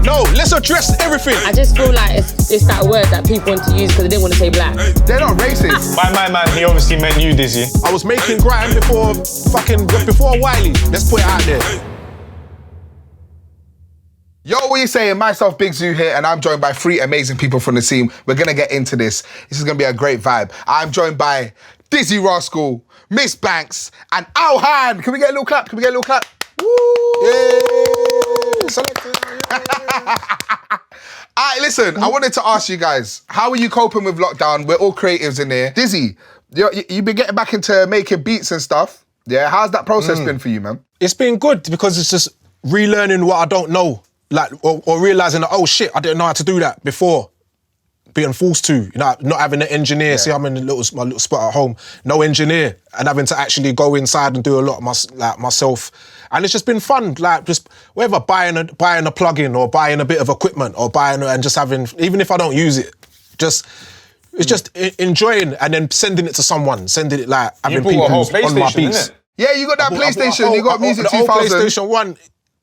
No, let's address everything. I just feel like it's that word that people want to use because they didn't want to say black. They're not racist. By my man, he obviously meant you, Dizzee. I was making grime before Wiley. Let's put it out there. Yo, what you saying? Myself, Big Zuu here, and I'm joined by 3 amazing people from the team. We're gonna get into this. This is gonna be a great vibe. I'm joined by Dizzee Rascal, Miss Banks, and Alhan. Can we get a little clap? Woo! Yeah! Alright, listen, I wanted to ask you guys, how are you coping with lockdown? We're all creatives in here. Dizzee, you've been getting back into making beats and stuff. Yeah, how's that process been for you, man? It's been good because it's just relearning what I don't know. Like, or realising that, oh shit, I didn't know how to do that before. Being forced to, not having an engineer. Yeah. See, I'm in my little spot at home, no engineer, and having to actually go inside and do a lot of myself. And it's just been fun, like just whether buying a plug-in or buying a bit of equipment or and just having, even if I don't use it, it's just enjoying and then sending it to someone, sending it like having people on my beats. Yeah, you got that PlayStation, you got Music 2000. PlayStation 1.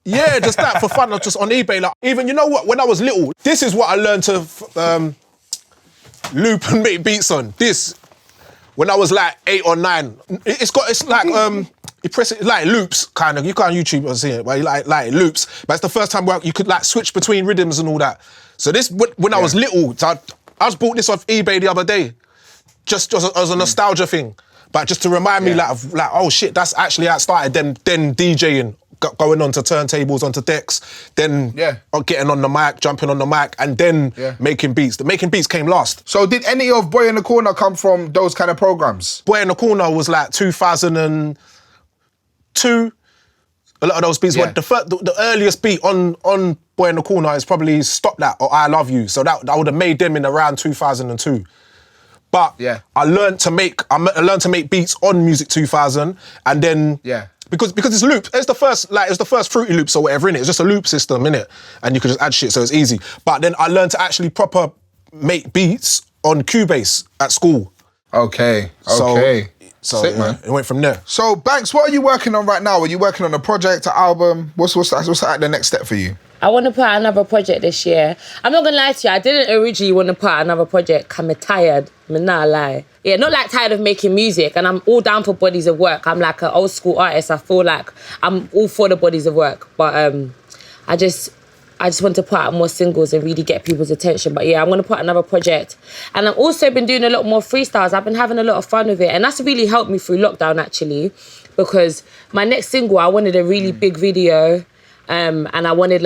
Yeah, just that for fun, just on eBay. Like, even, you know what, when I was little, this is what I learned to loop and make beats on. This, when I was like 8 or 9. It's like, you press it, like loops, kind of. You can't YouTube or see it, but like loops. But it's the first time where you could like switch between rhythms and all that. So this, when I was little, I just bought this off eBay the other day, just as a nostalgia thing. But just to remind me like, oh shit, that's actually how it started, then DJing. Going onto turntables, onto decks, then getting on the mic, jumping on the mic, and then making beats. The making beats came last. So did any of Boy in the Corner come from those kind of programs? Boy in the Corner was like 2002. A lot of those beats were the earliest beat on Boy in the Corner is probably Stop That or I Love You. So that would have made them in around 2002. But I learned to make beats on Music 2000, and then Because it's loop. It's the first Fruity Loops or whatever, innit? It's just a loop system, innit? And you can just add shit, so it's easy. But then I learned to actually proper make beats on Cubase at school. Okay. So sick, man. It went from there. So Banks, what are you working on right now? Are you working on a project, an album? What's the next step for you? I want to put out another project this year. I'm not going to lie to you, I didn't originally want to put out another project. I'm tired. I'm not lie. Yeah, not like tired of making music, and I'm all down for bodies of work. I'm like an old school artist. I feel like I'm all for the bodies of work. But I just want to put out more singles and really get people's attention. But yeah, I'm going to put out another project. And I've also been doing a lot more freestyles. I've been having a lot of fun with it. And that's really helped me through lockdown, actually, because my next single, I wanted a really big video. And I wanted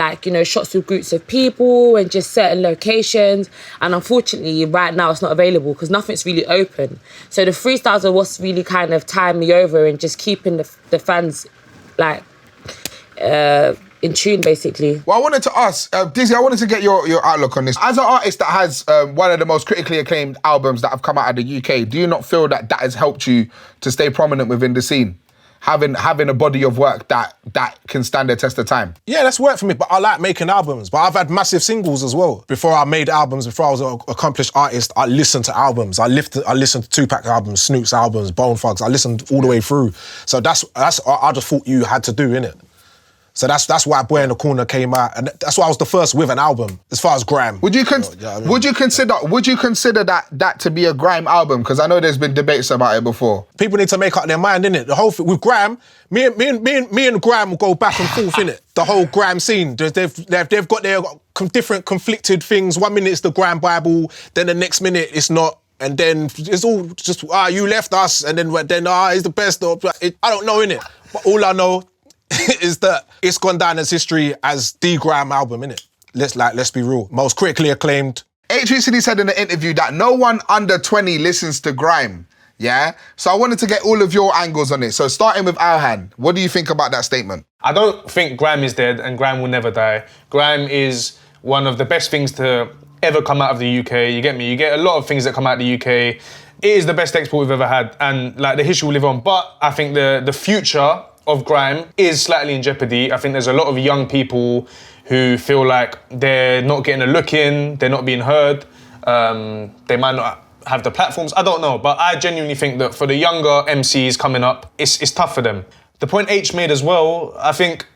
shots with groups of people and just certain locations. And unfortunately, right now it's not available because nothing's really open. So the freestyles are what's really kind of tying me over and just keeping the fans in tune, basically. Well, I wanted to ask, Dizzee, I wanted to get your outlook on this. As an artist that has one of the most critically acclaimed albums that have come out of the UK, do you not feel that has helped you to stay prominent within the scene? Having a body of work that can stand the test of time. Yeah, that's worked for me, but I like making albums. But I've had massive singles as well. Before I made albums, before I was an accomplished artist, I listened to albums. I listened to Tupac albums, Snoop's albums, Bone Thugs. I listened all the way through. So that's I just thought you had to do, innit? So that's why Boy in the Corner came out, and that's why I was the first with an album as far as grime. Would you consider that to be a grime album? Because I know there's been debates about it before. People need to make up their mind, innit? The whole thing with grime, me and grime will go back and forth, innit? The whole grime scene, they've got their different conflicted things. 1 minute it's the grime Bible, then the next minute it's not. And then it's all just, you left us, and then he's the best. I don't know, innit? But all I know is that it's gone down as history as the grime album, innit? Let's be real. Most critically acclaimed. H recently said in an interview that no one under 20 listens to grime, yeah? So I wanted to get all of your angles on it. So starting with Alhan, what do you think about that statement? I don't think grime is dead and grime will never die. Grime is one of the best things to ever come out of the UK, you get me? You get a lot of things that come out of the UK. It is the best export we've ever had, and the history will live on. But I think the future of grime is slightly in jeopardy. I think there's a lot of young people who feel like they're not getting a look in, they're not being heard, they might not have the platforms, I don't know, but I genuinely think that for the younger MCs coming up, it's tough for them. The point H made as well, I think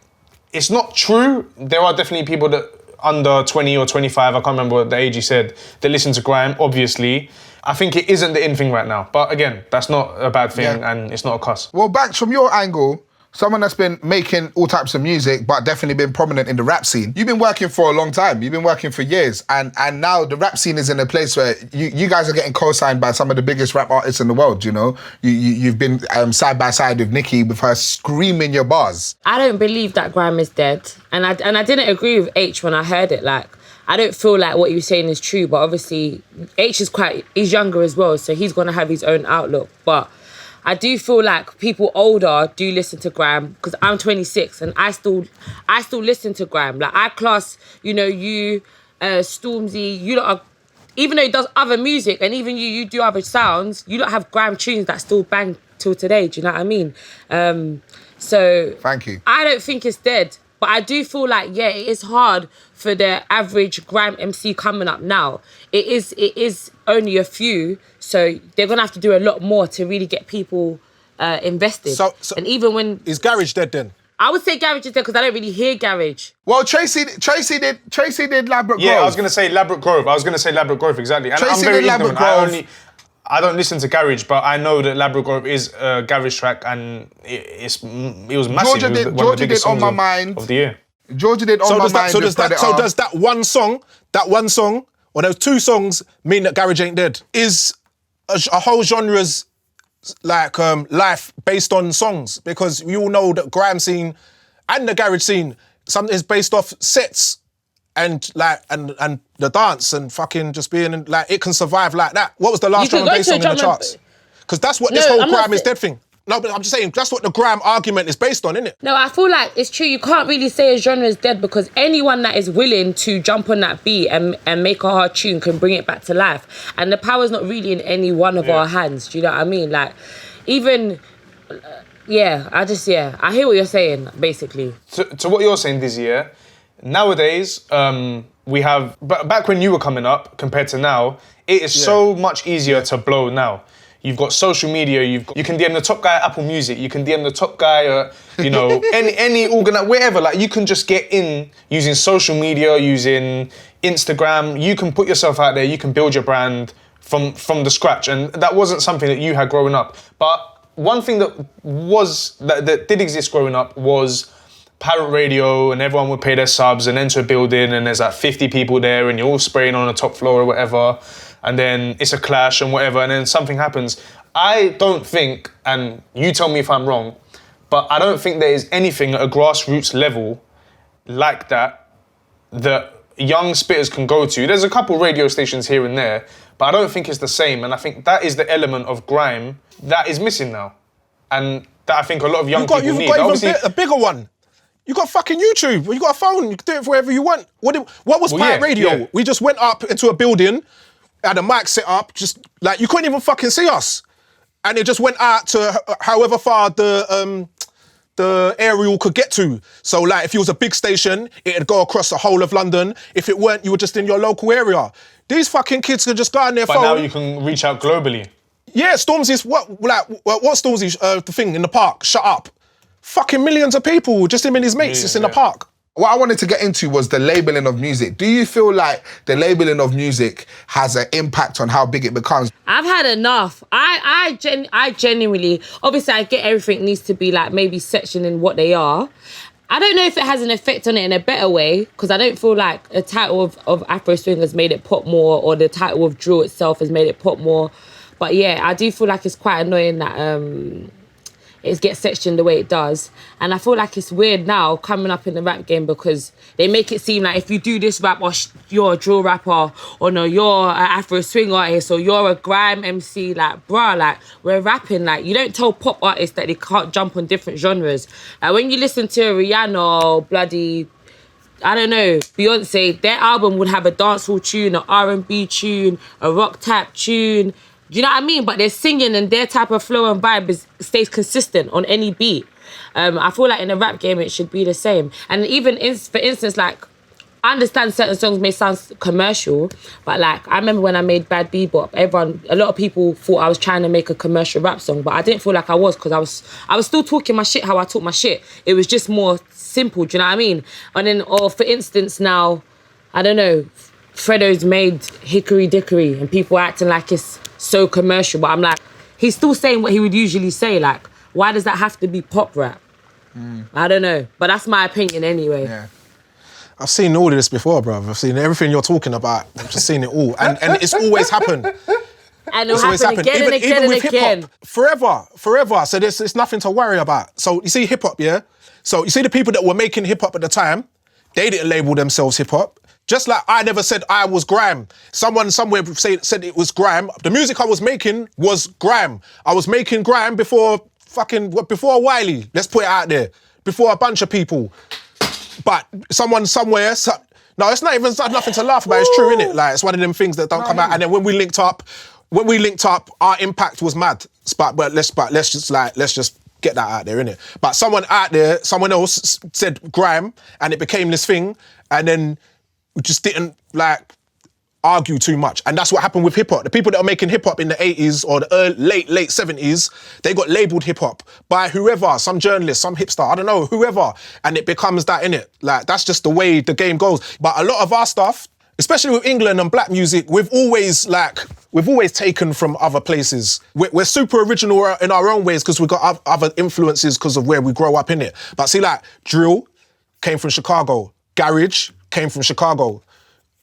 it's not true. There are definitely people that under 20 or 25, I can't remember what the age he said, that listen to grime, obviously. I think it isn't the in thing right now. But again, that's not a bad thing and it's not a cuss. Well, Banks, from your angle, someone that's been making all types of music, but definitely been prominent in the rap scene. You've been working for a long time. You've been working for years. And now the rap scene is in a place where you guys are getting co-signed by some of the biggest rap artists in the world, you know? You've been side by side with Nicki with her screaming your bars. I don't believe that grime is dead. And I didn't agree with H when I heard it. Like, I don't feel like what he was saying is true, but obviously H he's younger as well, so he's gonna have his own outlook. But I do feel like people older do listen to grime, because I'm 26 and I still listen to grime. Like, I class, you know, you, Stormzy, you lot are, even though he does other music and even you do other sounds, you don't have grime tunes that still bang till today. Do you know what I mean? So thank you. I don't think it's dead. But I do feel like, yeah, it is hard for the average grime MC coming up now. It is only a few, so they're going to have to do a lot more to really get people invested. So and even when... Is garage dead then? I would say garage is dead because I don't really hear garage. Well, Tracy did Labrador Grove. Yeah, I was going to say Labrador Grove, exactly. And Tracy I'm very did Labrador ignorant. Grove. I don't listen to garage, but I know that Labrador Grove is a garage track, and it was massive. Georgia did On My Mind of the year. Georgia did On My Mind. So does that one song, or those two songs mean that garage ain't dead? Is a whole genre's like life based on songs? Because you all know that grime scene and the garage scene, something is based off sets. And like and the dance and fucking just being in, like, it can survive like that. What was the last drum and bass song in the charts? Because that's what this whole grime is dead thing. No, but I'm just saying that's what the grime argument is based on, isn't it? No, I feel like it's true. You can't really say a genre is dead because anyone that is willing to jump on that beat and make a hard tune can bring it back to life. And the power's not really in any one of our hands. Do you know what I mean? Like, even. I hear what you're saying, basically. To what you're saying, Dizzee, yeah? Nowadays, we have, but back when you were coming up compared to now, it is so much easier to blow now. You've got social media, you can DM the top guy at Apple Music, you can DM the top guy at, you know, any wherever. Like, you can just get in using social media, using Instagram. You can put yourself out there, you can build your brand from the scratch. And that wasn't something that you had growing up. But one thing that did exist growing up was pirate radio, and everyone would pay their subs and enter a building and there's like 50 people there and you're all spraying on the top floor or whatever, and then it's a clash and whatever, and then something happens. I don't think, and you tell me if I'm wrong, but I don't think there is anything at a grassroots level like that young spitters can go to. There's a couple radio stations here and there, but I don't think it's the same, and I think that is the element of grime that is missing now, and that I think a lot of young people need. You've got even a bigger one. You got fucking YouTube. You got a phone. You can do it for wherever you want. What was pirate radio? Yeah. We just went up into a building, had a mic set up, just like you couldn't even fucking see us, and it just went out to however far the aerial could get to. So like, if you was a big station, it'd go across the whole of London. If it weren't, you were just in your local area. These fucking kids could just go on their phone. But now you can reach out globally. Yeah, Stormzy's what Stormzy's the thing in the park? Shut up. Fucking millions of people, just him and his mates, just in the park. What I wanted to get into was the labeling of music. Do you feel like the labeling of music has an impact on how big it becomes? I've had enough. I genuinely, obviously I get everything needs to be like maybe sectioned in what they are. I don't know if it has an effect on it in a better way, because I don't feel like the title of Afro Swing has made it pop more, or the title of Drill itself has made it pop more. But yeah, I do feel like it's quite annoying that it gets sectioned the way it does. And I feel like it's weird now coming up in the rap game, because they make it seem like if you do this rap, or you're a drill rapper, or no, you're an Afro Swing artist, or you're a grime MC, like, bruh, like, we're rapping. Like, you don't tell pop artists that they can't jump on different genres. Like, when you listen to Rihanna or bloody, I don't know, Beyonce, their album would have a dancehall tune, an R&B tune, a rock type tune. Do you know what I mean? But their singing and their type of flow and vibe stays consistent on any beat. I feel like in the rap game, it should be the same. And even, for instance, like, I understand certain songs may sound commercial, but like, I remember when I made Bad Bebop, a lot of people thought I was trying to make a commercial rap song, but I didn't feel like I was, because I was still talking my shit how I talk my shit. It was just more simple, do you know what I mean? And then, or for instance now, I don't know, Fredo's made Hickory Dickory and people acting like it's so commercial, but I'm like, he's still saying what he would usually say. Like, why does that have to be pop rap? I don't know, but that's my opinion anyway. Yeah. I've seen all of this before, bruv. I've seen everything you're talking about. I've just seen it all. And it's always happened. And it'll happen again and again and again. Forever. So there's nothing to worry about. So you see hip-hop, yeah? So you see the people that were making hip-hop at the time, they didn't label themselves hip-hop. Just like I never said I was grime. Someone somewhere said it was grime. The music I was making was grime. I was making grime before Wiley. Let's put it out there. Before a bunch of people. But someone somewhere... No, it's nothing to laugh about. It's true, innit? Like, it's one of them things that don't come out. And then when we linked up, our impact was mad. But let's just get that out there, innit? But someone else said grime, and it became this thing, and then we just didn't argue too much. And that's what happened with hip hop. The people that are making hip hop in the 80s or the late 70s, they got labeled hip hop by whoever, some journalist, some hipster, I don't know, whoever. And it becomes that, innit? Like, that's just the way the game goes. But a lot of our stuff, especially with England and black music, we've always taken from other places. We're super original in our own ways because we've got other influences because of where we grow up, innit? But see, like, drill came from Chicago. Garage came from Chicago.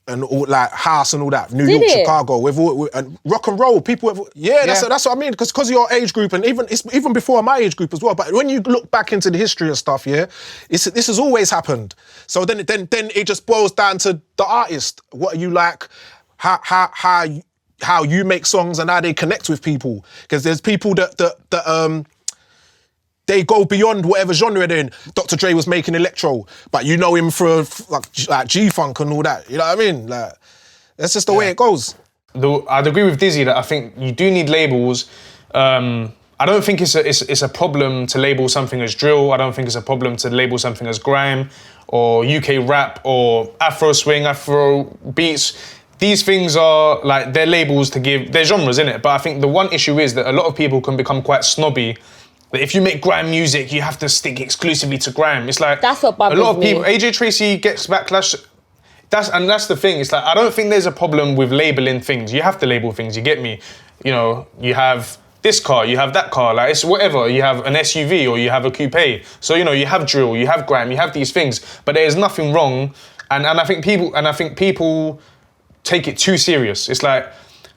And all house and all that, New York, Chicago, and rock and roll. People, that's what I mean. Because of your age group, and even before my age group as well. But when you look back into the history of stuff, this has always happened. So then it just boils down to the artist. What are you like? How you make songs and how they connect with people. Because there's people that they go beyond whatever genre they're in. Dr. Dre was making electro, but you know him for like G-Funk and all that. You know what I mean? Like, that's just the way it goes. I'd agree with Dizzee that I think you do need labels. I don't think it's a problem to label something as drill. I don't think it's a problem to label something as grime or UK rap or Afro swing, Afro beats. These things are they're labels to give, they're genres, innit? But I think the one issue is that a lot of people can become quite snobby. But if you make grime music, you have to stick exclusively to grime. It's like that's what bothers a lot of people. me. AJ Tracey gets backlash. That's the thing. It's like I don't think there's a problem with labeling things. You have to label things. You get me? You know, you have this car, you have that car. Like it's whatever. You have an SUV or you have a coupe. So you know, you have drill, you have grime, you have these things. But there's nothing wrong. And I think people take it too serious. It's like.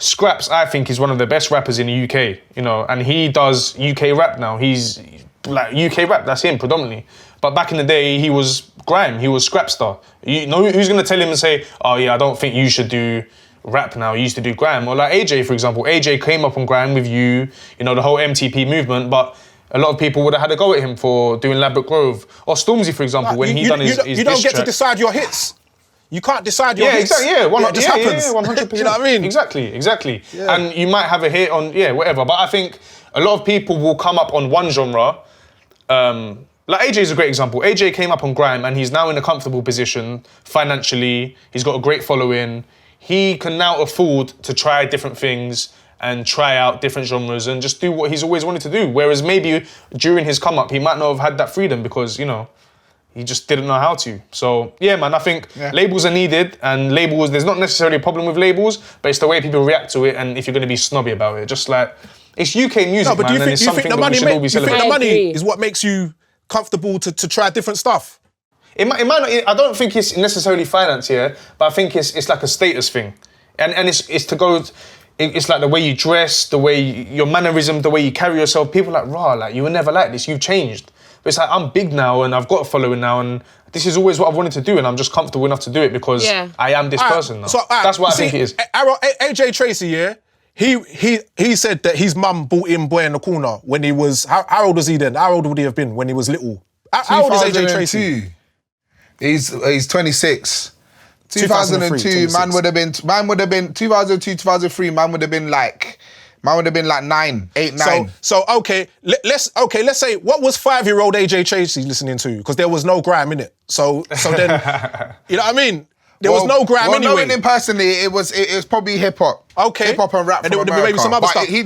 Scraps, I think, is one of the best rappers in the UK, you know, and he does UK rap now. He's like UK rap, that's him predominantly. But back in the day, he was grime, he was Scrapstar. You know, who's gonna tell him and say, oh yeah, I don't think you should do rap now, you used to do grime. Or like AJ, for example, AJ came up on grime with you know, the whole MTP movement, but a lot of people would have had a go at him for doing Ladbroke Grove. Or Stormzy, for example, when he done his You don't get to decide your hits. You can't decide your hits. Exactly, it just happens. 100%. You know what I mean? Exactly. Yeah. And you might have a hit on, whatever. But I think a lot of people will come up on one genre. Like AJ is a great example. AJ came up on grime and he's now in a comfortable position financially. He's got a great following. He can now afford to try different things and try out different genres and just do what he's always wanted to do. Whereas maybe during his come up, he might not have had that freedom because, you know, he just didn't know how to. So, yeah, man, I think labels are needed and labels, there's not necessarily a problem with labels, but it's the way people react to it and if you're going to be snobby about it. Just like, it's UK music, no, but man, and it's something that we should all be celebrating. Do you think the money is what makes you comfortable to try different stuff? It might not, I don't think it's necessarily finance here, but I think it's like a status thing. And it's to go, it's like the way you dress, the way, your mannerism, the way you carry yourself. People are like, rah, like, you were never like this, you've changed. But it's like, I'm big now and I've got a following now and this is always what I've wanted to do and I'm just comfortable enough to do it because I am this person now. So, that's what I think it is. AJ Tracey, he said that his mum bought him Boy in the Corner when he was, how old was he then? How old would he have been when he was little? How old is AJ Tracey? He's 26. 2002, man would have been 2002, 2003, man would have been like 8, 9. So okay, let's say, what was 5-year-old AJ Tracey listening to? Because there was no grime in it. So then, you know what I mean? There was no grime anyway. Knowing him personally, it was probably hip hop. Okay. Hip hop and rap and from there would America. be maybe some other but stuff. He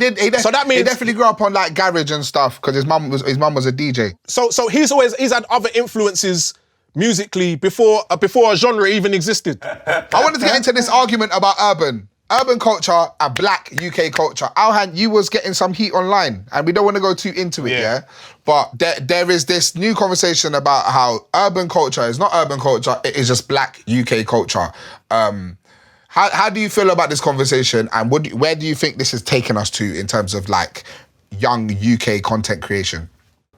definitely grew up on like garage and stuff because his mum was a DJ. So he's had other influences musically before a genre even existed. I wanted to get into this argument about urban culture and black UK culture. Alhan, you was getting some heat online, and we don't want to go too into it, yeah? But there is this new conversation about how urban culture is not urban culture, it is just black UK culture. How do you feel about this conversation, and where do you think this has taken us to in terms of like young UK content creation?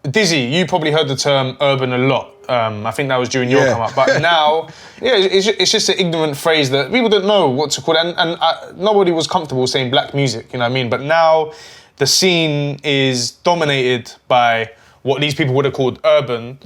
Dizzee, you probably heard the term urban a lot. I think that was during your come up. But now, it's just an ignorant phrase that people don't know what to call it. And nobody was comfortable saying black music, you know what I mean? But now the scene is dominated by what these people would have called urban.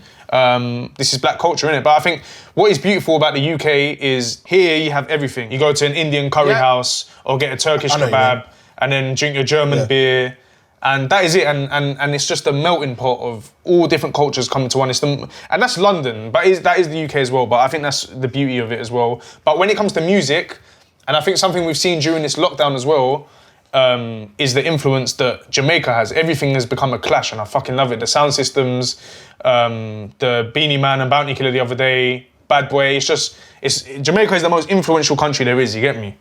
This is black culture, innit? But I think what is beautiful about the UK is here you have everything. You go to an Indian curry house or get a Turkish kebab and then drink your German beer. And that is it, and it's just a melting pot of all different cultures coming to one. And that's London, but that is the UK as well. But I think that's the beauty of it as well. But when it comes to music, and I think something we've seen during this lockdown as well, is the influence that Jamaica has. Everything has become a clash, and I fucking love it. The sound systems, the Beanie Man and Bounty Killer the other day, Bad Boy. Jamaica is the most influential country there is. You get me?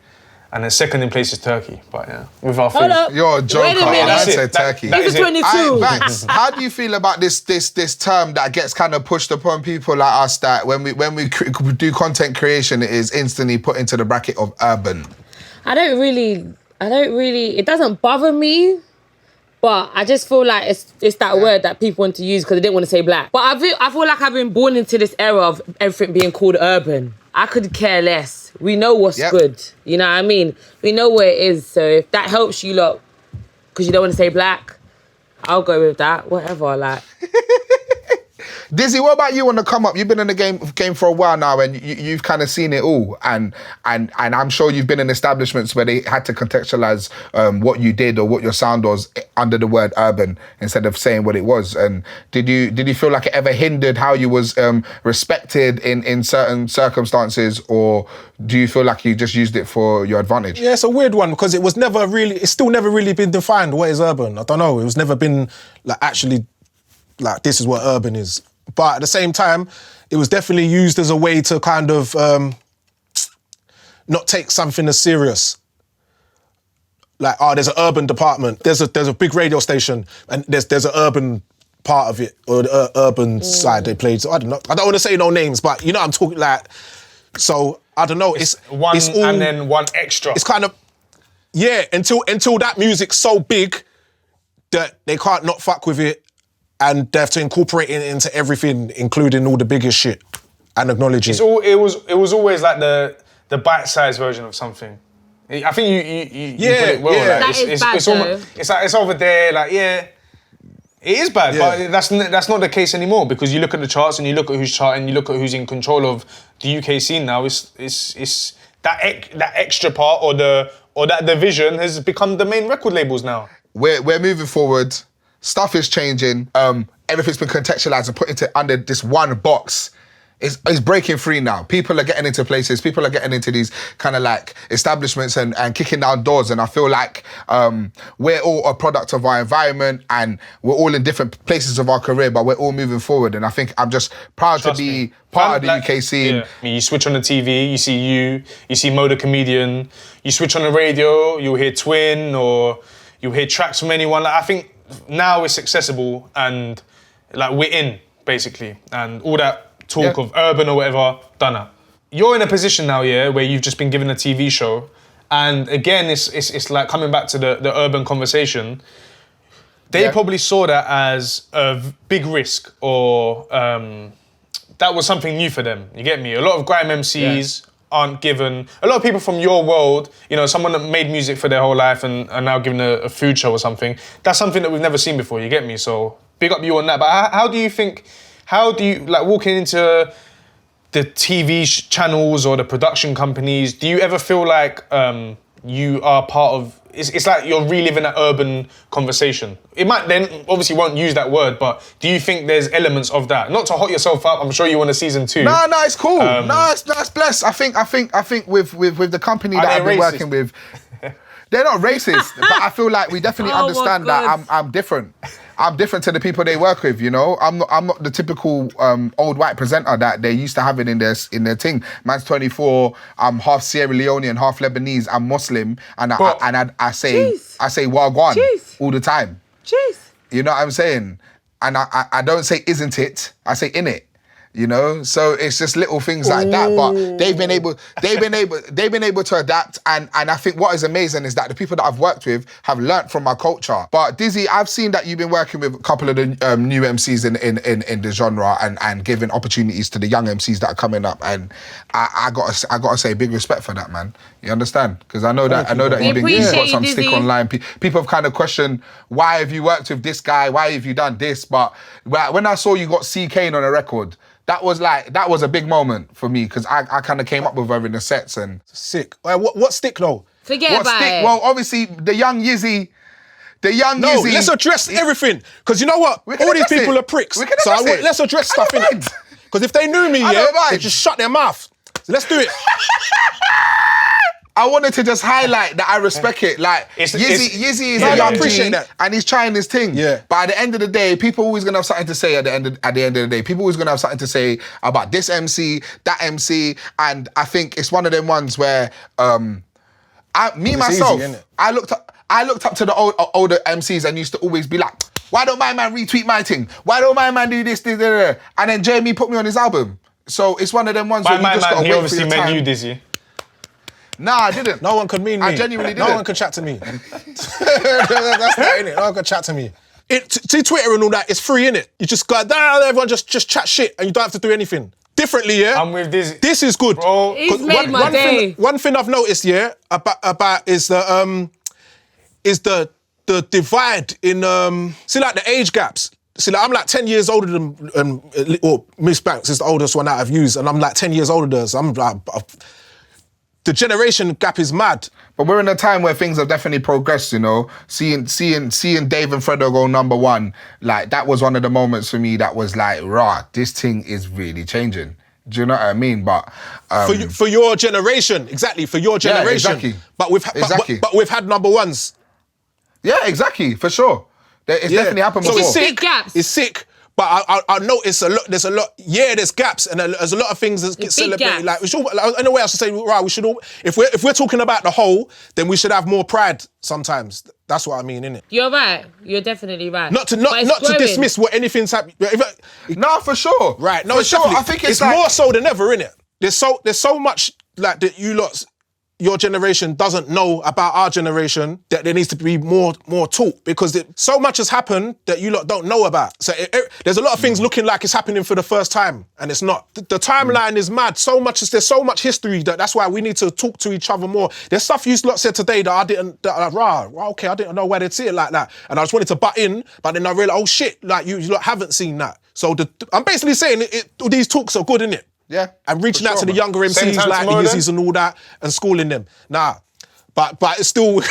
And then second in place is Turkey, but yeah, with our food. You're a joker. Wait a minute. I said Turkey. This is 22. Banks, how do you feel about this term that gets kind of pushed upon people like us, that when we do content creation, it is instantly put into the bracket of urban? I don't really, it doesn't bother me, but I just feel like it's that word that people want to use because they didn't want to say black. But I feel like I've been born into this era of everything being called urban. I could care less. We know what's good. You know what I mean? We know what it is. So if that helps you lot, because you don't want to say black, I'll go with that. Whatever, like. Dizzee, what about you on the come up? You've been in the game for a while now, and you've kind of seen it all. And I'm sure you've been in establishments where they had to contextualize what you did or what your sound was under the word urban instead of saying what it was. And did you feel like it ever hindered how you was respected in certain circumstances, or do you feel like you just used it for your advantage? Yeah, it's a weird one because it's still never really been defined what is urban. I don't know. It was never been like actually like this is what urban is. But at the same time, it was definitely used as a way to kind of not take something as serious. Like, there's an urban department, there's a big radio station, and there's an urban part of it, or the urban side they played. So I don't know. I don't want to say no names, but you know I'm talking like. So I don't know. It's one it's all, and then one extra. It's kind of until that music's so big that they can't not fuck with it. And they have to incorporate it into everything, including all the biggest shit, and acknowledge it. It was always like the bite-sized version of something. I think you put it well. Yeah. Like, That is bad, it's like it's over there. Like it is bad, but that's not the case anymore because you look at the charts and you look at who's charting, you look at who's in control of the UK scene now. It's that extra part or that division has become the main record labels now. We're moving forward. Stuff is changing. Everything's been contextualized and put into under this one box. It's breaking free now. People are getting into places. People are getting into these kind of like establishments and kicking down doors. And I feel like we're all a product of our environment and we're all in different places of our career, but we're all moving forward. And I think I'm just proud to be part of the UK scene. Yeah. You switch on the TV, you see Mo the Comedian. You switch on the radio, you'll hear Twin or you'll hear tracks from anyone. Like, I think now it's accessible and like we're in basically, and all that talk of urban or whatever, done that. You're in a position now, where you've just been given a TV show, and again, it's like coming back to the urban conversation. They probably saw that as a big risk, or that was something new for them. You get me? A lot of grime MCs aren't given. A lot of people from your world, someone that made music for their whole life and are now given a food show or something. That's something that we've never seen before. You get me? So big up you on that. But how do you like walking into the TV channels or the production companies? Do you ever feel like you are part of? It's like you're reliving that urban conversation. It might then obviously won't use that word, but do you think there's elements of that? Not to hot yourself up. I'm sure you want a season 2. No, it's cool. It's blessed. I think with the company that I've been working with. They're not racist, but I feel like we definitely Oh my understand God. that I'm different. I'm different to the people they work with, you know? I'm not the typical old white presenter that they're used to having in their thing. Man's 24, I'm half Sierra Leone and half Lebanese, I'm Muslim, and I say Wagwan Jeez. all the time. Jeez. You know what I'm saying? And I don't say isn't it, I say in it. You know, so it's just little things like that. But they've been able to adapt. And I think what is amazing is that the people that I've worked with have learnt from my culture. But Dizzee, I've seen that you've been working with a couple of the new MCs in the genre and giving opportunities to the young MCs that are coming up. And I gotta say big respect for that, man. You understand? Because I know that you've got some stick online. People have kind of questioned, why have you worked with this guy? Why have you done this? But when I saw you got C Kane on a record, that was a big moment for me because I kind of came up with her in the sets and Sick. What stick though? Forget about it. Well, obviously the young Yizzy. No, let's address everything. Because you know what? We can All these address people it. are pricks. We can So address it. let's address I stuff in don't it. mind. Because if they knew me, I don't mind. they just shut their mouth. So let's do it. I wanted to just highlight that I respect it. Like, Yizzy is a young G, and he's trying his thing. Yeah. But at the end of the day, people always gonna have something to say at the end of the day. People always gonna have something to say about this MC, that MC, and I think it's one of them ones where myself, easy, innit? I looked up to the older MCs and used to always be like, why don't my man retweet my thing? Why don't my man do this, this, that? And then Jamie put me on his album. So it's one of them ones where you just gotta he wait for obviously your meant time. you, Dizzee. Nah, I didn't. No one could mean me. I genuinely didn't. No one could chat to me. That's that, innit? No one could chat to me. See, Twitter and all that, it's free, innit? You just go down, everyone just chat shit and you don't have to do anything. Differently, yeah? I'm with Dizzee. This is good. Bro. He's made my day. One thing I've noticed, yeah, about is the divide in see, like the age gaps. See, like I'm like 10 years older than or Miss Banks is the oldest one that I've used, and I'm like 10 years older than her. So I'm like, the generation gap is mad. But we're in a time where things have definitely progressed, you know. Seeing Dave and Fredo go number one, like that was one of the moments for me that was like, rah, this thing is really changing. Do you know what I mean? But for your generation, exactly, for your generation. exactly. But we've had number ones. Yeah, exactly, for sure. It's definitely happened So before. it's sick. Big gaps. It's sick. But I notice there's a lot. Yeah, there's gaps and there's a lot of things that get celebrated. gaps. Like we should, in a way, I should say, right, we should all. If we're talking about the whole, then we should have more pride. Sometimes that's what I mean, innit? You're right. You're definitely right. Not to growing. dismiss what anything's happening. No, for sure. Right? No, for it's sure. definitely. I think it's more so than ever, innit? There's so much like that you lot. Your generation doesn't know about our generation, that there needs to be more taught because so much has happened that you lot don't know about. So there's a lot of things looking like it's happening for the first time, and it's not. The timeline is mad. There's so much history that's why we need to talk to each other more. There's stuff you lot said today that I didn't. I didn't know why they'd see it like that, and I just wanted to butt in, but then I realized, oh shit, like you lot haven't seen that. So I'm basically saying these talks are good, innit? Yeah. And reaching for out to sure, the man. younger Same MCs time like the tomorrow, Yizzies and all that and schooling them. Nah. But it's still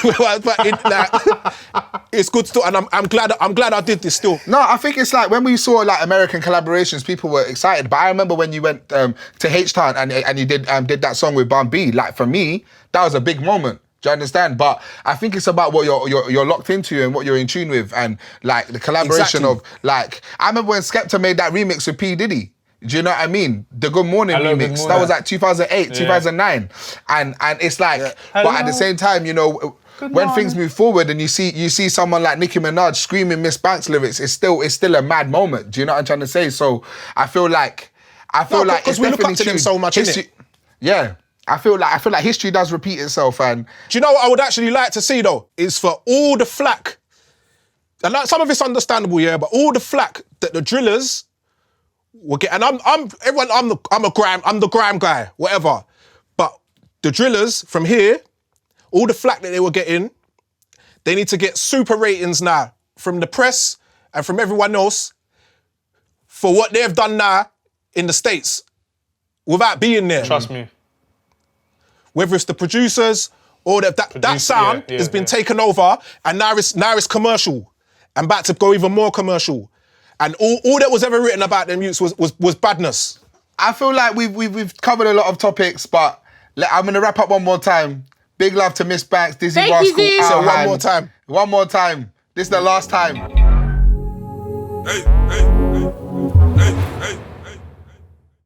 it's good still, and I'm glad I did this still. No, I think it's like when we saw like American collaborations, people were excited. But I remember when you went to H-Town and you did that song with Bun B. Like for me, that was a big moment. Do you understand? But I think it's about what you're locked into and what you're in tune with, and like the collaboration of like I remember when Skepta made that remix with P Diddy. Do you know what I mean? The Good Morning Hello, remix. Good Morning. That was like 2008, 2009. And it's like, but at the same time, you know, when things move forward and you see someone like Nicki Minaj screaming Miss Banks lyrics, it's still a mad moment. Do you know what I'm trying to say? So I feel like because we look up to them so much, innit? Yeah. I feel like history does repeat itself. And do you know what I would actually like to see though? Is for all the flack, and like, some of it's understandable, yeah, but all the flack that the drillers will get, and I'm the grime guy, whatever. But the drillers from here, all the flack that they were getting, they need to get super ratings now from the press and from everyone else for what they've done now in the States without being there. Trust me. Whether it's the producers or that sound has been taken over, and now it's commercial and about to go even more commercial. And all that was ever written about them youths was badness. I feel like we've covered a lot of topics, but I'm gonna wrap up one more time. Big love to Miss Banks, Dizzee Thank you, Rascal, Zee. So Alhan. one more time. One more time. This is the last time. Hey, hey.